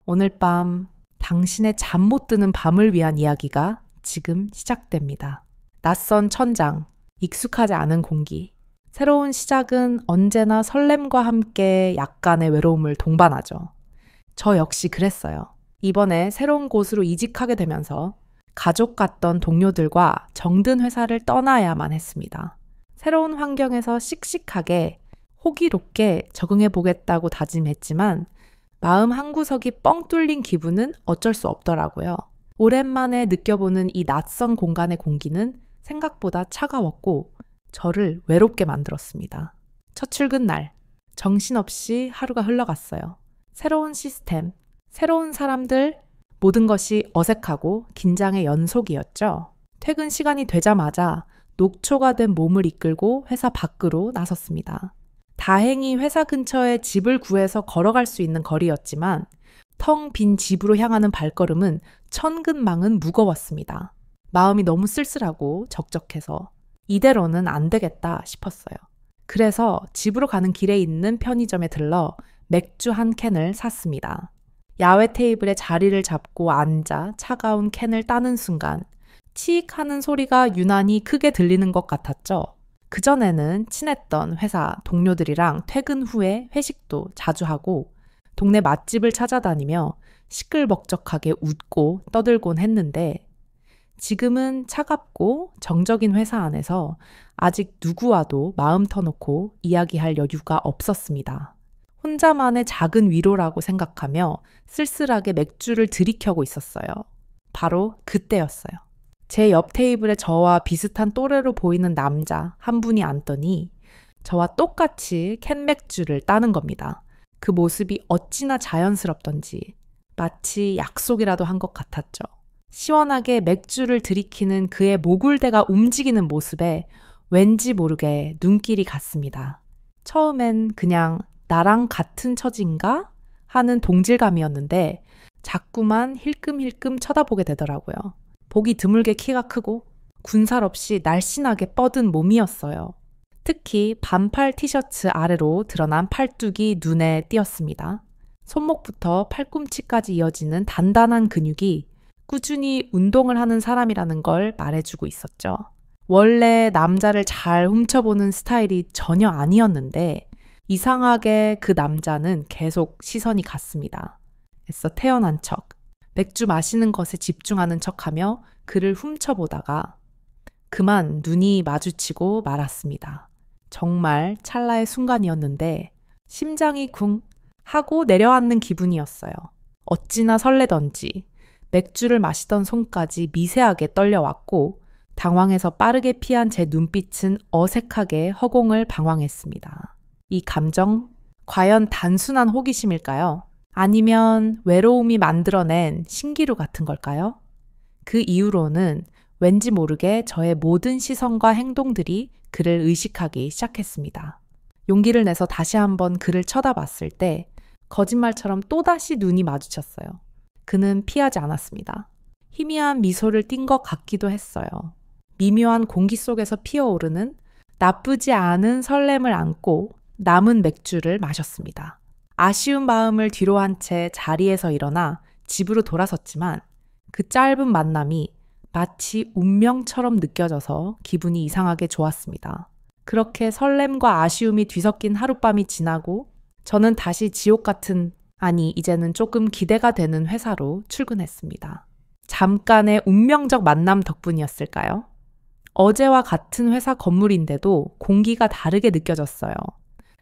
오늘 밤 당신의 잠 못 드는 밤을 위한 이야기가 지금 시작됩니다. 낯선 천장, 익숙하지 않은 공기. 새로운 시작은 언제나 설렘과 함께 약간의 외로움을 동반하죠. 저 역시 그랬어요. 이번에 새로운 곳으로 이직하게 되면서 가족 같던 동료들과 정든 회사를 떠나야만 했습니다. 새로운 환경에서 씩씩하게 호기롭게 적응해 보겠다고 다짐했지만 마음 한구석이 뻥 뚫린 기분은 어쩔 수 없더라고요. 오랜만에 느껴보는 이 낯선 공간의 공기는 생각보다 차가웠고 저를 외롭게 만들었습니다. 첫 출근 날, 정신없이 하루가 흘러갔어요. 새로운 시스템, 새로운 사람들, 모든 것이 어색하고 긴장의 연속이었죠. 퇴근 시간이 되자마자 녹초가 된 몸을 이끌고 회사 밖으로 나섰습니다. 다행히 회사 근처에 집을 구해서 걸어갈 수 있는 거리였지만 텅 빈 집으로 향하는 발걸음은 천근만은 무거웠습니다. 마음이 너무 쓸쓸하고 적적해서 이대로는 안 되겠다 싶었어요. 그래서 집으로 가는 길에 있는 편의점에 들러 맥주 한 캔을 샀습니다. 야외 테이블에 자리를 잡고 앉아 차가운 캔을 따는 순간 치익 하는 소리가 유난히 크게 들리는 것 같았죠. 그전에는 친했던 회사 동료들이랑 퇴근 후에 회식도 자주 하고 동네 맛집을 찾아다니며 시끌벅적하게 웃고 떠들곤 했는데 지금은 차갑고 정적인 회사 안에서 아직 누구와도 마음 터놓고 이야기할 여유가 없었습니다. 혼자만의 작은 위로라고 생각하며 쓸쓸하게 맥주를 들이켜고 있었어요. 바로 그때였어요. 제 옆 테이블에 저와 비슷한 또래로 보이는 남자 한 분이 앉더니 저와 똑같이 캔맥주를 따는 겁니다. 그 모습이 어찌나 자연스럽던지 마치 약속이라도 한 것 같았죠. 시원하게 맥주를 들이키는 그의 모굴대가 움직이는 모습에 왠지 모르게 눈길이 갔습니다. 처음엔 그냥 나랑 같은 처지인가 하는 동질감이었는데 자꾸만 힐끔힐끔 쳐다보게 되더라고요. 보기 드물게 키가 크고 군살 없이 날씬하게 뻗은 몸이었어요. 특히 반팔 티셔츠 아래로 드러난 팔뚝이 눈에 띄었습니다. 손목부터 팔꿈치까지 이어지는 단단한 근육이 꾸준히 운동을 하는 사람이라는 걸 말해주고 있었죠. 원래 남자를 잘 훔쳐보는 스타일이 전혀 아니었는데 이상하게 그 남자는 계속 시선이 갔습니다. 애써 태어난 척, 맥주 마시는 것에 집중하는 척하며 그를 훔쳐보다가 그만 눈이 마주치고 말았습니다. 정말 찰나의 순간이었는데 심장이 쿵 하고 내려앉는 기분이었어요. 어찌나 설레던지 맥주를 마시던 손까지 미세하게 떨려왔고 당황해서 빠르게 피한 제 눈빛은 어색하게 허공을 방황했습니다. 이 감정, 과연 단순한 호기심일까요? 아니면 외로움이 만들어낸 신기루 같은 걸까요? 그 이후로는 왠지 모르게 저의 모든 시선과 행동들이 그를 의식하기 시작했습니다. 용기를 내서 다시 한번 그를 쳐다봤을 때 거짓말처럼 또다시 눈이 마주쳤어요. 그는 피하지 않았습니다. 희미한 미소를 띈 것 같기도 했어요. 미묘한 공기 속에서 피어오르는 나쁘지 않은 설렘을 안고 남은 맥주를 마셨습니다. 아쉬운 마음을 뒤로 한 채 자리에서 일어나 집으로 돌아섰지만 그 짧은 만남이 마치 운명처럼 느껴져서 기분이 이상하게 좋았습니다. 그렇게 설렘과 아쉬움이 뒤섞인 하룻밤이 지나고 저는 다시 지옥 같은, 아니 이제는 조금 기대가 되는 회사로 출근했습니다. 잠깐의 운명적 만남 덕분이었을까요? 어제와 같은 회사 건물인데도 공기가 다르게 느껴졌어요.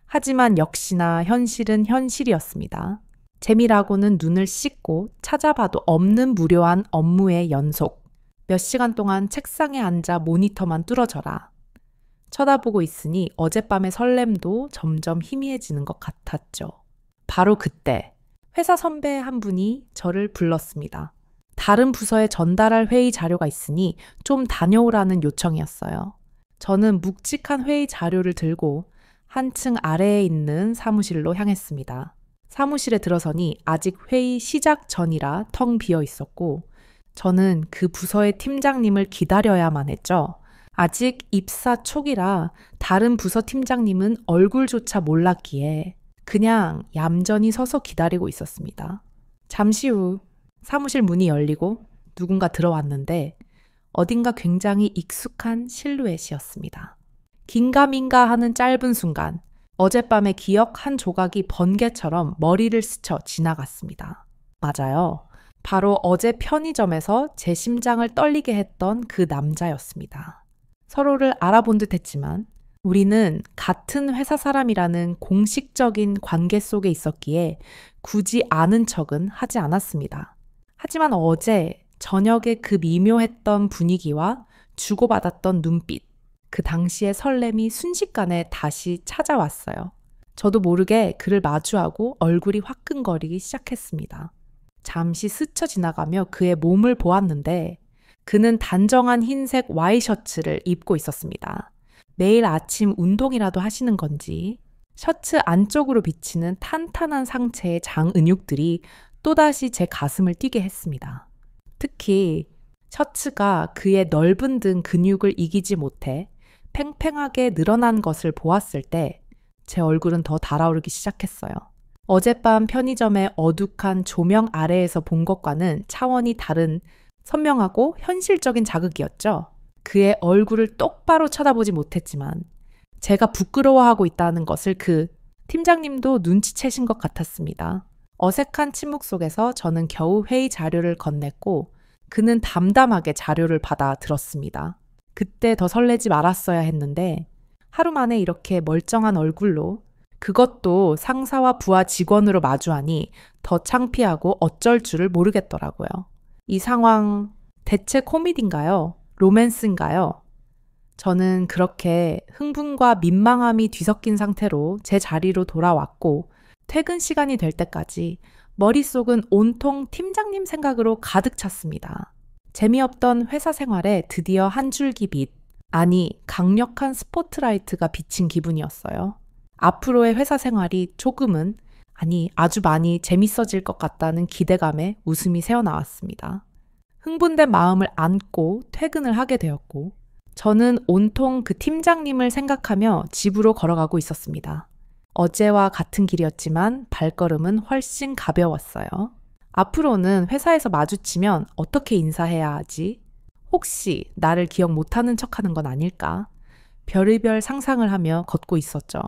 하지만 역시나 현실은 현실이었습니다. 재미라고는 눈을 씻고 찾아봐도 없는 무료한 업무의 연속. 몇 시간 동안 책상에 앉아 모니터만 뚫어져라. 쳐다보고 있으니 어젯밤의 설렘도 점점 희미해지는 것 같았죠. 바로 그때 회사 선배 한 분이 저를 불렀습니다. 다른 부서에 전달할 회의 자료가 있으니 좀 다녀오라는 요청이었어요. 저는 묵직한 회의 자료를 들고 한층 아래에 있는 사무실로 향했습니다. 사무실에 들어서니 아직 회의 시작 전이라 텅 비어 있었고 저는 그 부서의 팀장님을 기다려야만 했죠. 아직 입사 초기라 다른 부서 팀장님은 얼굴조차 몰랐기에 그냥 얌전히 서서 기다리고 있었습니다. 잠시 후 사무실 문이 열리고 누군가 들어왔는데 어딘가 굉장히 익숙한 실루엣이었습니다. 긴가민가 하는 짧은 순간 어젯밤의 기억 한 조각이 번개처럼 머리를 스쳐 지나갔습니다. 맞아요. 바로 어제 편의점에서 제 심장을 떨리게 했던 그 남자였습니다. 서로를 알아본 듯 했지만 우리는 같은 회사 사람이라는 공식적인 관계 속에 있었기에 굳이 아는 척은 하지 않았습니다. 하지만 어제 저녁에 그 미묘했던 분위기와 주고받았던 눈빛, 그 당시의 설렘이 순식간에 다시 찾아왔어요. 저도 모르게 그를 마주하고 얼굴이 화끈거리기 시작했습니다. 잠시 스쳐 지나가며 그의 몸을 보았는데 그는 단정한 흰색 와이셔츠를 입고 있었습니다. 매일 아침 운동이라도 하시는 건지 셔츠 안쪽으로 비치는 탄탄한 상체의 장은육들이 또다시 제 가슴을 뛰게 했습니다. 특히 셔츠가 그의 넓은 등 근육을 이기지 못해 팽팽하게 늘어난 것을 보았을 때 제 얼굴은 더 달아오르기 시작했어요. 어젯밤 편의점의 어둑한 조명 아래에서 본 것과는 차원이 다른 선명하고 현실적인 자극이었죠. 그의 얼굴을 똑바로 쳐다보지 못했지만 제가 부끄러워하고 있다는 것을 그 팀장님도 눈치채신 것 같았습니다. 어색한 침묵 속에서 저는 겨우 회의 자료를 건넸고 그는 담담하게 자료를 받아 들었습니다. 그때 더 설레지 말았어야 했는데 하루 만에 이렇게 멀쩡한 얼굴로 그것도 상사와 부하 직원으로 마주하니 더 창피하고 어쩔 줄을 모르겠더라고요. 이 상황 대체 코미디인가요? 로맨스인가요? 저는 그렇게 흥분과 민망함이 뒤섞인 상태로 제 자리로 돌아왔고 퇴근 시간이 될 때까지 머릿속은 온통 팀장님 생각으로 가득 찼습니다. 재미없던 회사 생활에 드디어 한 줄기 빛, 아니 강력한 스포트라이트가 비친 기분이었어요. 앞으로의 회사 생활이 조금은, 아니 아주 많이 재밌어질 것 같다는 기대감에 웃음이 새어나왔습니다. 흥분된 마음을 안고 퇴근을 하게 되었고 저는 온통 그 팀장님을 생각하며 집으로 걸어가고 있었습니다. 어제와 같은 길이었지만 발걸음은 훨씬 가벼웠어요. 앞으로는 회사에서 마주치면 어떻게 인사해야 하지? 혹시 나를 기억 못하는 척하는 건 아닐까? 별의별 상상을 하며 걷고 있었죠.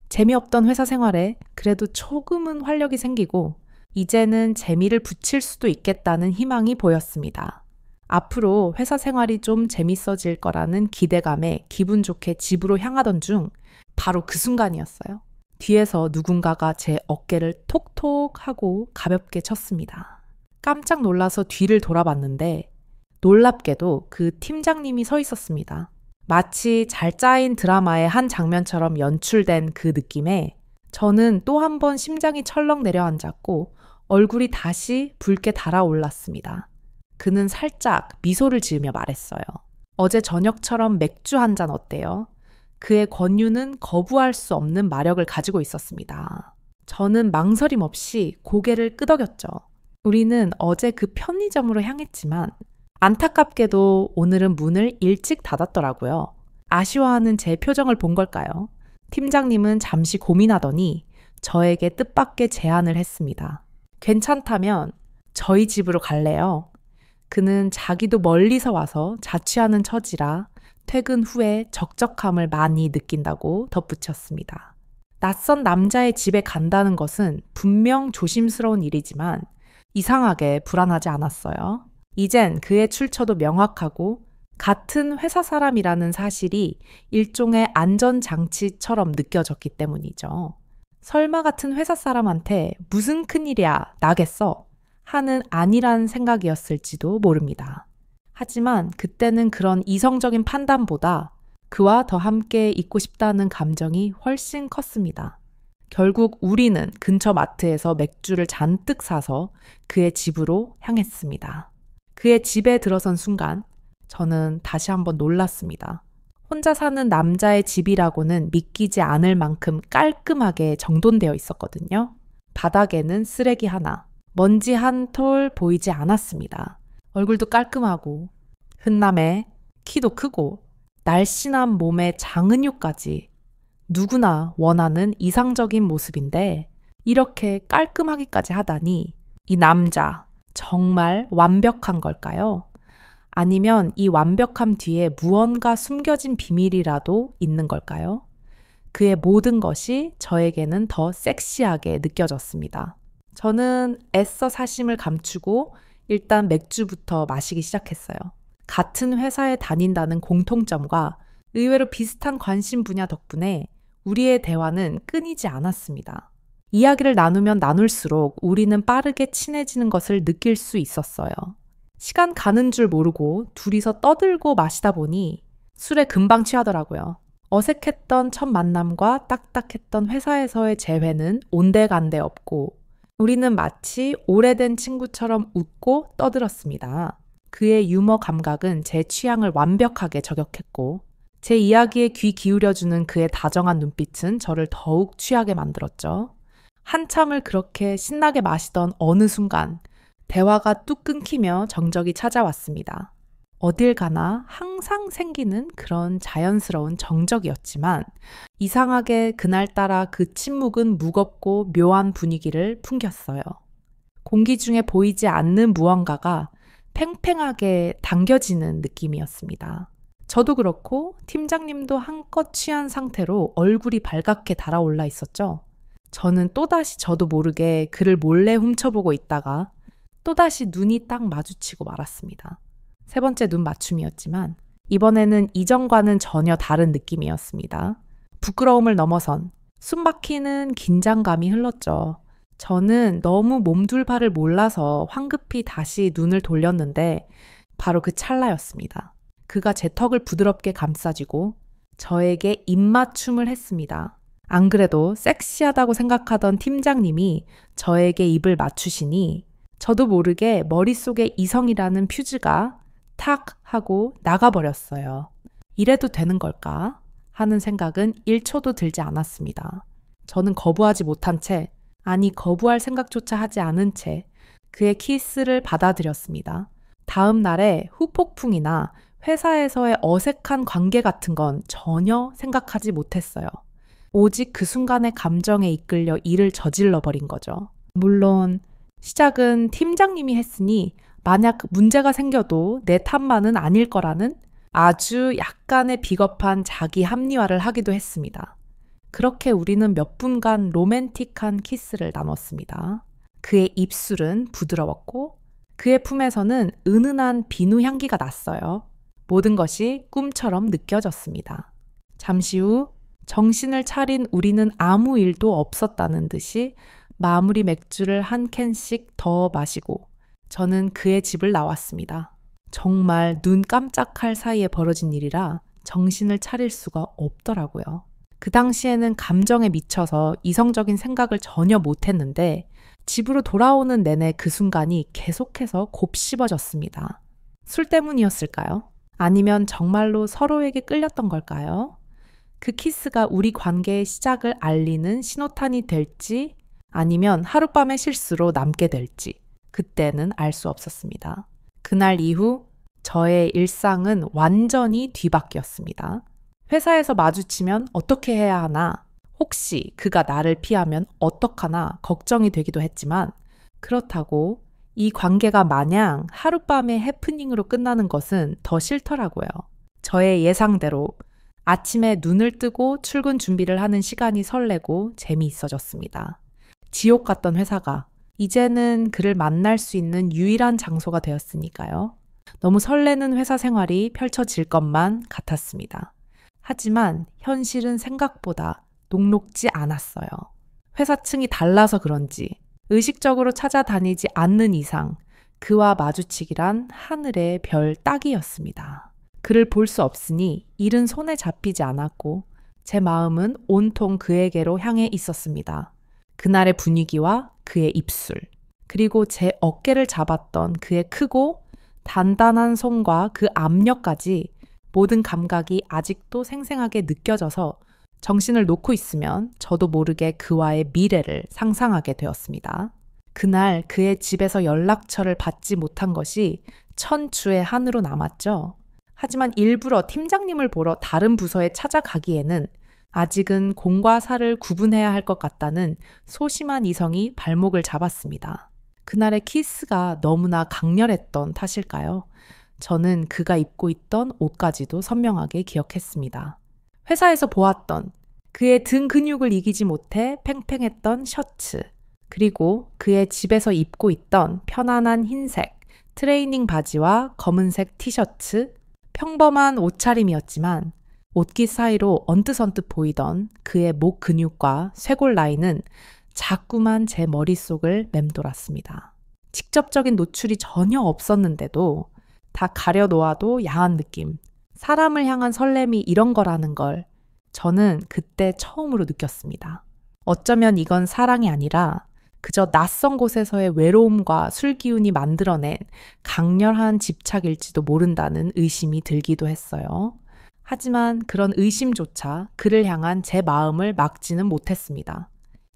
재미없던 회사 생활에 그래도 조금은 활력이 생기고 이제는 재미를 붙일 수도 있겠다는 희망이 보였습니다. 앞으로 회사 생활이 좀 재밌어질 거라는 기대감에 기분 좋게 집으로 향하던 중 바로 그 순간이었어요. 뒤에서 누군가가 제 어깨를 톡톡 하고 가볍게 쳤습니다. 깜짝 놀라서 뒤를 돌아봤는데 놀랍게도 그 팀장님이 서 있었습니다. 마치 잘 짜인 드라마의 한 장면처럼 연출된 그 느낌에 저는 또 한 번 심장이 철렁 내려앉았고 얼굴이 다시 붉게 달아올랐습니다. 그는 살짝 미소를 지으며 말했어요. 어제 저녁처럼 맥주 한 잔 어때요? 그의 권유는 거부할 수 없는 마력을 가지고 있었습니다. 저는 망설임 없이 고개를 끄덕였죠. 우리는 어제 그 편의점으로 향했지만 안타깝게도 오늘은 문을 일찍 닫았더라고요. 아쉬워하는 제 표정을 본 걸까요? 팀장님은 잠시 고민하더니 저에게 뜻밖의 제안을 했습니다. 괜찮다면 저희 집으로 갈래요? 그는 자기도 멀리서 와서 자취하는 처지라 퇴근 후에 적적함을 많이 느낀다고 덧붙였습니다. 낯선 남자의 집에 간다는 것은 분명 조심스러운 일이지만 이상하게 불안하지 않았어요. 이젠 그의 출처도 명확하고 같은 회사 사람이라는 사실이 일종의 안전장치처럼 느껴졌기 때문이죠. 설마 같은 회사 사람한테 무슨 큰일이야 나겠어 하는 아니란 생각이었을지도 모릅니다. 하지만 그때는 그런 이성적인 판단보다 그와 더 함께 있고 싶다는 감정이 훨씬 컸습니다. 결국 우리는 근처 마트에서 맥주를 잔뜩 사서 그의 집으로 향했습니다. 그의 집에 들어선 순간 저는 다시 한번 놀랐습니다. 혼자 사는 남자의 집이라고는 믿기지 않을 만큼 깔끔하게 정돈되어 있었거든요. 바닥에는 쓰레기 하나, 먼지 한 톨 보이지 않았습니다. 얼굴도 깔끔하고 흔남에 키도 크고 날씬한 몸에 장은육까지 누구나 원하는 이상적인 모습인데 이렇게 깔끔하기까지 하다니 이 남자, 정말 완벽한 걸까요? 아니면 이 완벽함 뒤에 무언가 숨겨진 비밀이라도 있는 걸까요? 그의 모든 것이 저에게는 더 섹시하게 느껴졌습니다. 저는 애써 사심을 감추고 일단 맥주부터 마시기 시작했어요. 같은 회사에 다닌다는 공통점과 의외로 비슷한 관심 분야 덕분에 우리의 대화는 끊이지 않았습니다. 이야기를 나누면 나눌수록 우리는 빠르게 친해지는 것을 느낄 수 있었어요. 시간 가는 줄 모르고 둘이서 떠들고 마시다 보니 술에 금방 취하더라고요. 어색했던 첫 만남과 딱딱했던 회사에서의 재회는 온데간데 없고 우리는 마치 오래된 친구처럼 웃고 떠들었습니다. 그의 유머 감각은 제 취향을 완벽하게 저격했고 제 이야기에 귀 기울여주는 그의 다정한 눈빛은 저를 더욱 취하게 만들었죠. 한참을 그렇게 신나게 마시던 어느 순간 대화가 뚝 끊기며 정적이 찾아왔습니다. 어딜 가나 항상 생기는 그런 자연스러운 정적이었지만 이상하게 그날따라 그 침묵은 무겁고 묘한 분위기를 풍겼어요. 공기 중에 보이지 않는 무언가가 팽팽하게 당겨지는 느낌이었습니다. 저도 그렇고 팀장님도 한껏 취한 상태로 얼굴이 발갛게 달아올라 있었죠. 저는 또다시 저도 모르게 그를 몰래 훔쳐보고 있다가 또다시 눈이 딱 마주치고 말았습니다. 세 번째 눈 맞춤이었지만 이번에는 이전과는 전혀 다른 느낌이었습니다. 부끄러움을 넘어선 숨막히는 긴장감이 흘렀죠. 저는 너무 몸둘바를 몰라서 황급히 다시 눈을 돌렸는데 바로 그 찰나였습니다. 그가 제 턱을 부드럽게 감싸쥐고 저에게 입맞춤을 했습니다. 안 그래도 섹시하다고 생각하던 팀장님이 저에게 입을 맞추시니 저도 모르게 머릿속에 이성이라는 퓨즈가 탁 하고 나가버렸어요. 이래도 되는 걸까? 하는 생각은 1초도 들지 않았습니다. 저는 거부하지 못한 채, 아니 거부할 생각조차 하지 않은 채 그의 키스를 받아들였습니다. 다음 날에 후폭풍이나 회사에서의 어색한 관계 같은 건 전혀 생각하지 못했어요. 오직 그 순간의 감정에 이끌려 일을 저질러 버린 거죠. 물론 시작은 팀장님이 했으니 만약 문제가 생겨도 내 탓만은 아닐 거라는 아주 약간의 비겁한 자기 합리화를 하기도 했습니다. 그렇게 우리는 몇 분간 로맨틱한 키스를 나눴습니다. 그의 입술은 부드러웠고 그의 품에서는 은은한 비누 향기가 났어요. 모든 것이 꿈처럼 느껴졌습니다. 잠시 후 정신을 차린 우리는 아무 일도 없었다는 듯이 마무리 맥주를 한 캔씩 더 마시고 저는 그의 집을 나왔습니다. 정말 눈 깜짝할 사이에 벌어진 일이라 정신을 차릴 수가 없더라고요. 그 당시에는 감정에 미쳐서 이성적인 생각을 전혀 못했는데 집으로 돌아오는 내내 그 순간이 계속해서 곱씹어졌습니다. 술 때문이었을까요? 아니면 정말로 서로에게 끌렸던 걸까요? 그 키스가 우리 관계의 시작을 알리는 신호탄이 될지 아니면 하룻밤의 실수로 남게 될지 그때는 알 수 없었습니다. 그날 이후 저의 일상은 완전히 뒤바뀌었습니다. 회사에서 마주치면 어떻게 해야 하나, 혹시 그가 나를 피하면 어떡하나 걱정이 되기도 했지만 그렇다고 이 관계가 마냥 하룻밤의 해프닝으로 끝나는 것은 더 싫더라고요. 저의 예상대로 아침에 눈을 뜨고 출근 준비를 하는 시간이 설레고 재미있어졌습니다. 지옥 같던 회사가 이제는 그를 만날 수 있는 유일한 장소가 되었으니까요. 너무 설레는 회사 생활이 펼쳐질 것만 같았습니다. 하지만 현실은 생각보다 녹록지 않았어요. 회사층이 달라서 그런지 의식적으로 찾아다니지 않는 이상 그와 마주치기란 하늘의 별 따기였습니다. 그를 볼 수 없으니 일은 손에 잡히지 않았고 제 마음은 온통 그에게로 향해 있었습니다. 그날의 분위기와 그의 입술, 그리고 제 어깨를 잡았던 그의 크고 단단한 손과 그 압력까지 모든 감각이 아직도 생생하게 느껴져서 정신을 놓고 있으면 저도 모르게 그와의 미래를 상상하게 되었습니다. 그날 그의 집에서 연락처를 받지 못한 것이 천추의 한으로 남았죠. 하지만 일부러 팀장님을 보러 다른 부서에 찾아가기에는 아직은 공과 사를 구분해야 할 것 같다는 소심한 이성이 발목을 잡았습니다. 그날의 키스가 너무나 강렬했던 탓일까요? 저는 그가 입고 있던 옷까지도 선명하게 기억했습니다. 회사에서 보았던 그의 등 근육을 이기지 못해 팽팽했던 셔츠, 그리고 그의 집에서 입고 있던 편안한 흰색 트레이닝 바지와 검은색 티셔츠, 평범한 옷차림이었지만 옷깃 사이로 언뜻언뜻 보이던 그의 목 근육과 쇄골 라인은 자꾸만 제 머릿속을 맴돌았습니다. 직접적인 노출이 전혀 없었는데도 다 가려놓아도 야한 느낌, 사람을 향한 설렘이 이런 거라는 걸 저는 그때 처음으로 느꼈습니다. 어쩌면 이건 사랑이 아니라 그저 낯선 곳에서의 외로움과 술기운이 만들어낸 강렬한 집착일지도 모른다는 의심이 들기도 했어요. 하지만 그런 의심조차 그를 향한 제 마음을 막지는 못했습니다.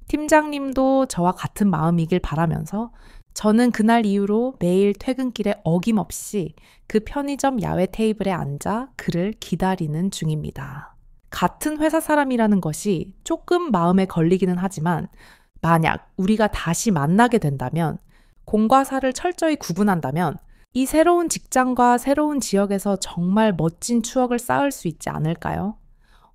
팀장님도 저와 같은 마음이길 바라면서 저는 그날 이후로 매일 퇴근길에 어김없이 그 편의점 야외 테이블에 앉아 그를 기다리는 중입니다. 같은 회사 사람이라는 것이 조금 마음에 걸리기는 하지만 만약 우리가 다시 만나게 된다면, 공과 사를 철저히 구분한다면 이 새로운 직장과 새로운 지역에서 정말 멋진 추억을 쌓을 수 있지 않을까요?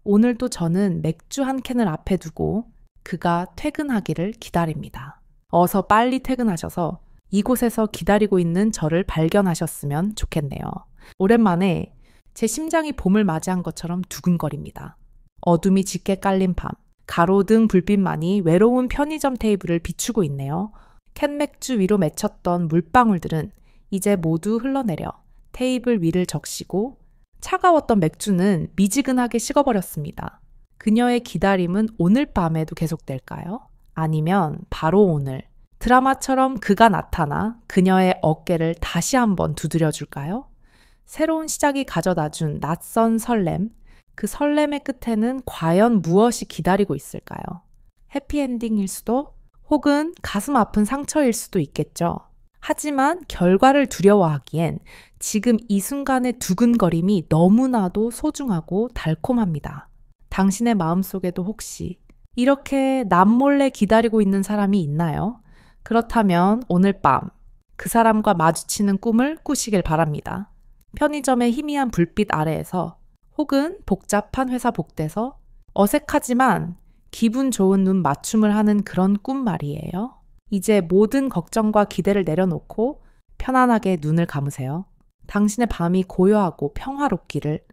오늘도 저는 맥주 한 캔을 앞에 두고 그가 퇴근하기를 기다립니다. 어서 빨리 퇴근하셔서 이곳에서 기다리고 있는 저를 발견하셨으면 좋겠네요. 오랜만에 제 심장이 봄을 맞이한 것처럼 두근거립니다. 어둠이 짙게 깔린 밤, 가로등 불빛만이 외로운 편의점 테이블을 비추고 있네요. 캔맥주 위로 맺혔던 물방울들은 이제 모두 흘러내려 테이블 위를 적시고 차가웠던 맥주는 미지근하게 식어버렸습니다. 그녀의 기다림은 오늘 밤에도 계속될까요? 아니면 바로 오늘 드라마처럼 그가 나타나 그녀의 어깨를 다시 한번 두드려줄까요? 새로운 시작이 가져다준 낯선 설렘, 그 설렘의 끝에는 과연 무엇이 기다리고 있을까요? 해피엔딩일 수도 혹은 가슴 아픈 상처일 수도 있겠죠. 하지만 결과를 두려워하기엔 지금 이 순간의 두근거림이 너무나도 소중하고 달콤합니다. 당신의 마음속에도 혹시 이렇게 남몰래 기다리고 있는 사람이 있나요? 그렇다면 오늘 밤 그 사람과 마주치는 꿈을 꾸시길 바랍니다. 편의점의 희미한 불빛 아래에서 혹은 복잡한 회사 복대에서 어색하지만 기분 좋은 눈 맞춤을 하는 그런 꿈 말이에요. 이제 모든 걱정과 기대를 내려놓고 편안하게 눈을 감으세요. 당신의 밤이 고요하고 평화롭기를